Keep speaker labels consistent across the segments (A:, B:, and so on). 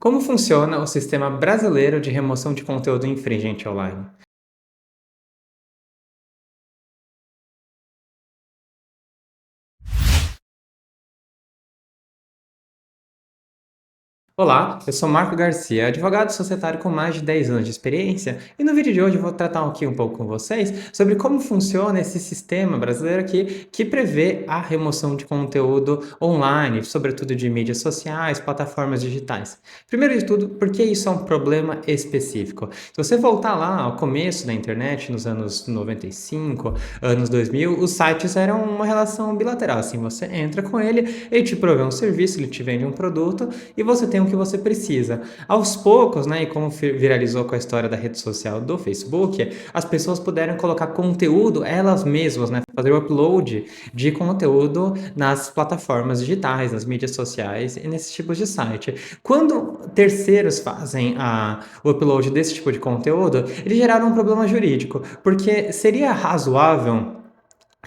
A: Como funciona o sistema brasileiro de remoção de conteúdo infringente online? Olá, eu sou Marco Garcia, advogado societário com mais de 10 anos de experiência, e no vídeo de hoje eu vou tratar aqui um pouco com vocês sobre como funciona esse sistema brasileiro aqui que prevê a remoção de conteúdo online, sobretudo de mídias sociais, plataformas digitais. Primeiro de tudo, por que isso é um problema específico? Se você voltar lá ao começo da internet, nos anos 95, anos 2000, os sites eram uma relação bilateral, assim, você entra com ele te provê um serviço, ele te vende um produto e você tem o que você precisa. Aos poucos, né, e como viralizou com a história da rede social do Facebook, as pessoas puderam colocar conteúdo elas mesmas, né, fazer o upload de conteúdo nas plataformas digitais, nas mídias sociais e nesses tipos de site. Quando terceiros fazem o upload desse tipo de conteúdo, eles geraram um problema jurídico, porque seria razoável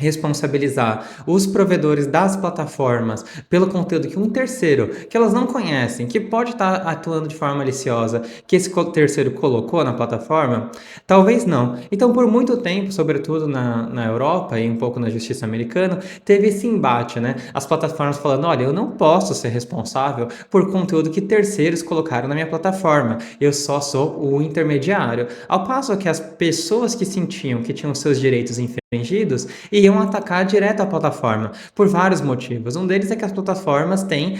A: responsabilizar os provedores das plataformas pelo conteúdo que um terceiro, que elas não conhecem, que pode estar atuando de forma maliciosa, que esse terceiro colocou na plataforma? Talvez não. Então, por muito tempo, sobretudo na Europa e um pouco na justiça americana, teve esse embate, né? As plataformas falando: olha, eu não posso ser responsável por conteúdo que terceiros colocaram na minha plataforma, eu só sou o intermediário. Ao passo que as pessoas que sentiam que tinham seus direitos infringidos iam atacar direto a plataforma, por vários motivos. Um deles é que as plataformas têm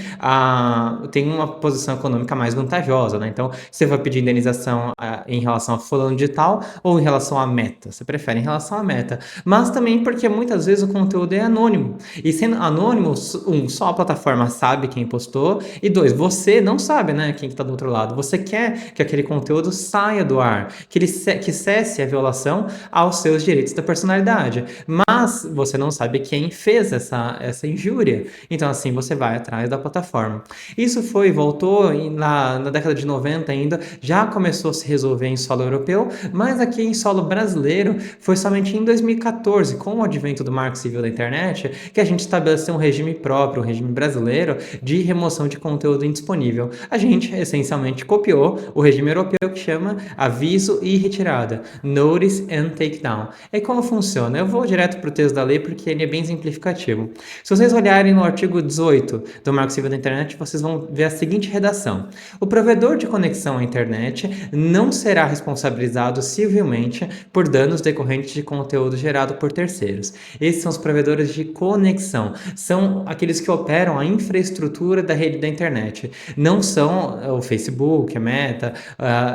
A: uma posição econômica mais vantajosa, né? Então, você vai pedir indenização em relação a fulano de tal ou em relação à meta? Você prefere em relação à meta. Mas também porque muitas vezes o conteúdo é anônimo. E sendo anônimo, só a plataforma sabe quem postou, e dois, você não sabe, né, quem está do outro lado. Você quer que aquele conteúdo saia do ar, que cesse a violação aos seus direitos da personalidade. Mas você não sabe quem fez essa injúria. Então, assim, você vai atrás da plataforma. Isso voltou na década de 90 ainda, já começou a se resolver em solo europeu, mas aqui em solo brasileiro foi somente em 2014, com o advento do Marco Civil da Internet, que a gente estabeleceu um regime próprio, um regime brasileiro, de remoção de conteúdo indisponível. A gente, essencialmente, copiou o regime europeu que chama aviso e retirada, Notice and Takedown. E como funciona? Eu vou direto para o texto da lei porque ele é bem exemplificativo. Se vocês olharem no artigo 18 do Marco Civil da Internet, vocês vão ver a seguinte redação: o provedor de conexão à internet não será responsabilizado civilmente por danos decorrentes de conteúdo gerado por terceiros. Esses são os provedores de conexão, são aqueles que operam a infraestrutura da rede da internet, não são o Facebook, a Meta,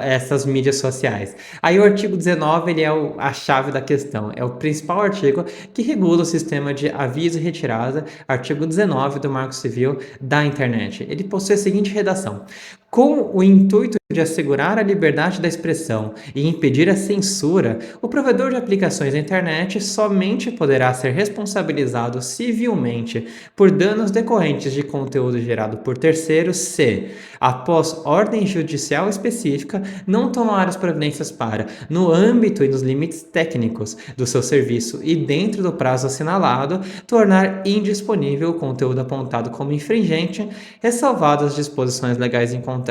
A: essas mídias sociais. Aí o artigo 19 ele é a chave da questão, é o principal artigo que regula o sistema de aviso e retirada, artigo 19 do Marco Civil da Internet. Ele possui a seguinte redação: com o intuito de assegurar a liberdade da expressão e impedir a censura, o provedor de aplicações da internet somente poderá ser responsabilizado civilmente por danos decorrentes de conteúdo gerado por terceiros se, após ordem judicial específica, não tomar as providências para, no âmbito e nos limites técnicos do seu serviço e dentro do prazo assinalado, tornar indisponível o conteúdo apontado como infringente, ressalvadas as disposições legais em contrário.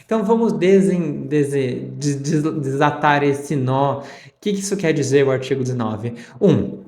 A: Então vamos desatar esse nó. O que isso quer dizer, o artigo 19? 1.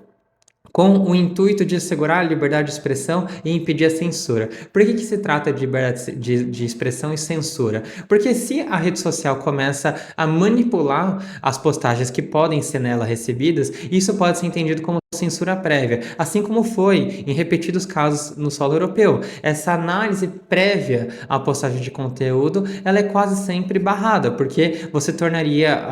A: Com o intuito de assegurar a liberdade de expressão e impedir a censura. Por que se trata de liberdade de expressão e censura? Porque se a rede social começa a manipular as postagens que podem ser nela recebidas, isso pode ser entendido como censura prévia, assim como foi em repetidos casos no solo europeu. Essa análise prévia à postagem de conteúdo, ela é quase sempre barrada, porque você tornaria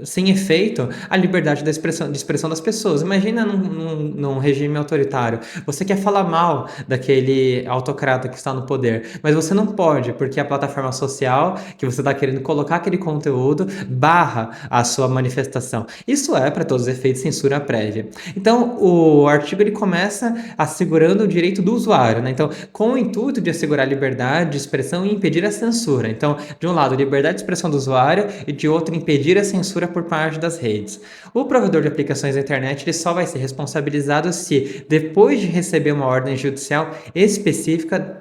A: sem efeito a liberdade de expressão das pessoas. Imagina num regime autoritário, você quer falar mal daquele autocrata que está no poder, mas você não pode, porque a plataforma social que você está querendo colocar aquele conteúdo barra a sua manifestação. Isso é, para todos os efeitos, censura prévia. Então, o artigo ele começa assegurando o direito do usuário, né? Então, com o intuito de assegurar a liberdade de expressão e impedir a censura. Então, de um lado, liberdade de expressão do usuário e de outro, impedir a censura por parte das redes. O provedor de aplicações da internet ele só vai ser responsabilizado se, depois de receber uma ordem judicial específica,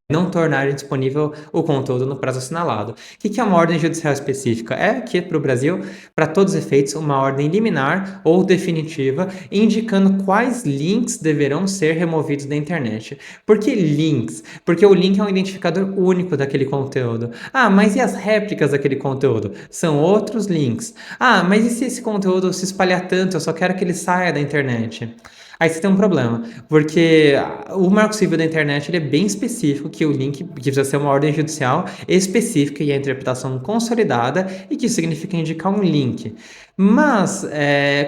A: não tornar disponível o conteúdo no prazo assinalado. O que é uma ordem judicial específica? É aqui para o Brasil, para todos os efeitos, uma ordem liminar ou definitiva, indicando quais links deverão ser removidos da internet. Por que links? Porque o link é um identificador único daquele conteúdo. Ah, mas e as réplicas daquele conteúdo? São outros links. Ah, mas e se esse conteúdo se espalhar tanto, eu só quero que ele saia da internet? Aí você tem um problema, porque o Marco Civil da internet ele é bem específico, que o link que precisa ser uma ordem judicial específica e a interpretação consolidada, e que significa indicar um link. Mas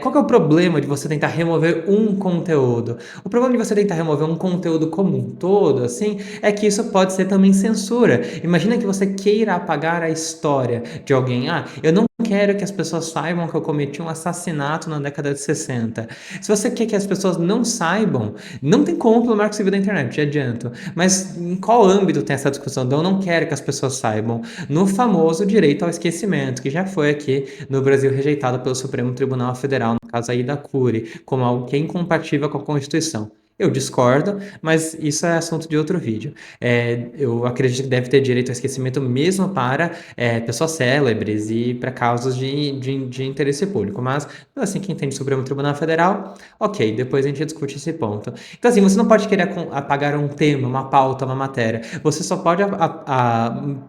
A: qual que é o problema de você tentar remover um conteúdo? O problema de você tentar remover um conteúdo como um todo, assim, é que isso pode ser também censura. Imagina que você queira apagar a história de alguém. Ah, eu não quero que as pessoas saibam que eu cometi um assassinato na década de 60. Se você quer que as pessoas não saibam, não tem como pelo Marco Civil da internet, te adianto. Mas em qual âmbito tem essa discussão? Eu não quero que as pessoas saibam. No famoso direito ao esquecimento, que já foi aqui no Brasil rejeitado pelo Supremo Tribunal Federal, no caso aí da Cury, como algo que é incompatível com a Constituição. Eu discordo, mas isso é assunto de outro vídeo. Eu acredito que deve ter direito ao esquecimento mesmo para pessoas célebres e para causas de interesse público. Mas, assim, quem entende o Supremo Tribunal Federal, ok, depois a gente discute esse ponto. Então, assim, você não pode querer apagar um tema, uma pauta, uma matéria. Você só pode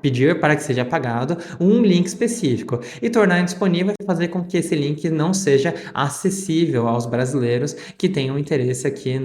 A: pedir para que seja apagado um link específico e tornar indisponível e fazer com que esse link não seja acessível aos brasileiros que tenham interesse aqui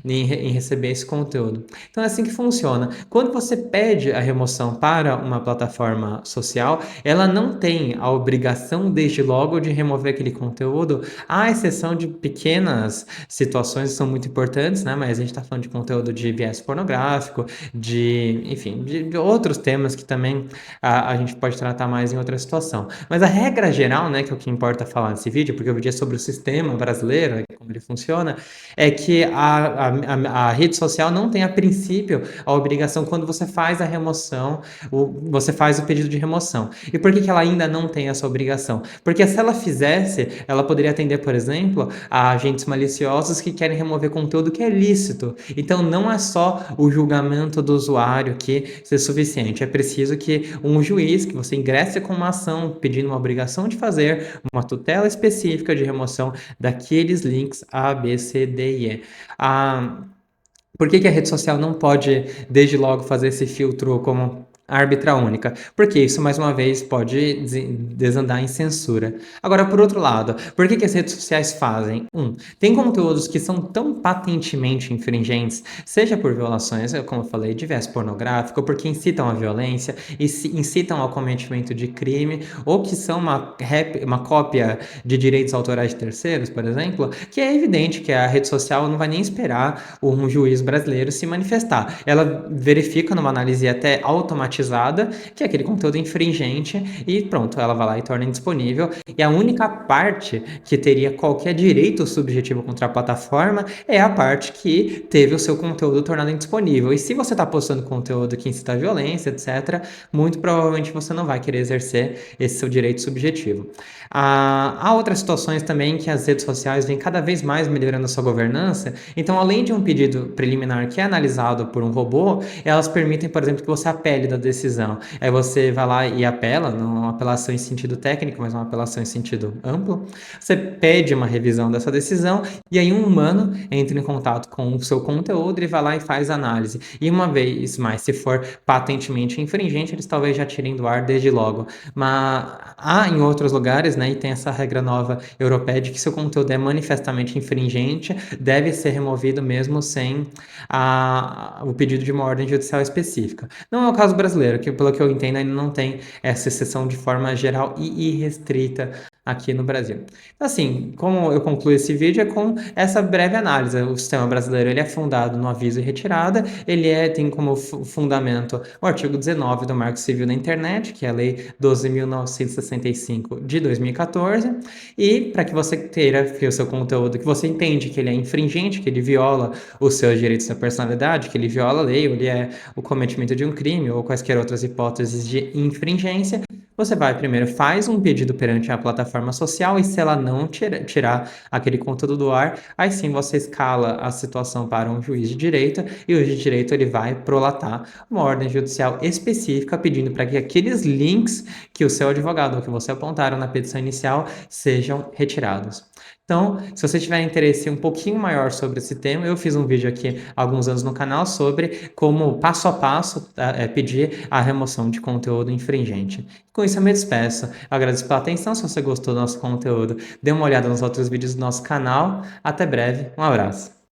A: em receber esse conteúdo. Então é assim que funciona. Quando você pede a remoção para uma plataforma social, ela não tem a obrigação desde logo de remover aquele conteúdo, à exceção de pequenas situações que são muito importantes, né? Mas a gente está falando de conteúdo de viés pornográfico, enfim, de outros temas que também a gente pode tratar mais em outra situação. Mas a regra geral, né, que é o que importa falar nesse vídeo, porque o vídeo é sobre o sistema brasileiro, como ele funciona, é que a rede social não tem, a princípio, a obrigação quando você faz a remoção, você faz o pedido de remoção. E por que ela ainda não tem essa obrigação? Porque se ela fizesse, ela poderia atender, por exemplo, a agentes maliciosos que querem remover conteúdo que é lícito. Então não é só o julgamento do usuário que é suficiente, é preciso que um juiz, que você ingresse com uma ação pedindo uma obrigação de fazer uma tutela específica de remoção daqueles links A, B, C, D e E. Por que a rede social não pode, desde logo, fazer esse filtro como árbitra única? Porque isso, mais uma vez, pode desandar em censura. Agora, por outro lado, por que as redes sociais fazem? Tem conteúdos que são tão patentemente infringentes, seja por violações, como eu falei, de viés pornográfico, ou porque incitam à violência, e incitam ao cometimento de crime, ou que são uma cópia de direitos autorais de terceiros, por exemplo, que é evidente que a rede social não vai nem esperar um juiz brasileiro se manifestar. Ela verifica numa análise até automatizada que é aquele conteúdo infringente e pronto, ela vai lá e torna indisponível. E a única parte que teria qualquer direito subjetivo contra a plataforma é a parte que teve o seu conteúdo tornado indisponível. E se você está postando conteúdo que incita a violência, etc., muito provavelmente você não vai querer exercer esse seu direito subjetivo. Há outras situações também que as redes sociais vêm cada vez mais melhorando a sua governança. Então, além de um pedido preliminar que é analisado por um robô, elas permitem, por exemplo, que você apele da decisão. Aí você vai lá e apela, não uma apelação em sentido técnico, mas uma apelação em sentido amplo. Você pede uma revisão dessa decisão e aí um humano entra em contato com o seu conteúdo e vai lá e faz a análise. E uma vez mais, se for patentemente infringente, eles talvez já tirem do ar desde logo. Mas há em outros lugares, né, e tem essa regra nova europeia de que se o conteúdo é manifestamente infringente, deve ser removido mesmo sem o pedido de uma ordem judicial específica. Não é o caso brasileiro, que pelo que eu entendo ainda não tem essa exceção de forma geral e irrestrita aqui no Brasil. Então, assim, como eu concluo esse vídeo é com essa breve análise. O sistema brasileiro ele é fundado no aviso e retirada, tem como fundamento o artigo 19 do Marco Civil da Internet, que é a Lei 12.965 de 2014, e para que você queira que o seu conteúdo, que você entende que ele é infringente, que ele viola os seus direitos da personalidade, que ele viola a lei, ou ele é o cometimento de um crime, ou quaisquer outras hipóteses de infringência, Você vai primeiro faz um pedido perante a plataforma social e se ela não tirar aquele conteúdo do ar, aí sim você escala a situação para um juiz de direito e o juiz de direito ele vai prolatar uma ordem judicial específica pedindo para que aqueles links que o seu advogado ou que você apontaram na petição inicial sejam retirados. Então, se você tiver interesse um pouquinho maior sobre esse tema, eu fiz um vídeo aqui há alguns anos no canal sobre como passo a passo pedir a remoção de conteúdo infringente. Com isso eu me despeço. Eu agradeço pela atenção. Se você gostou do nosso conteúdo, dê uma olhada nos outros vídeos do nosso canal. Até breve. Um abraço.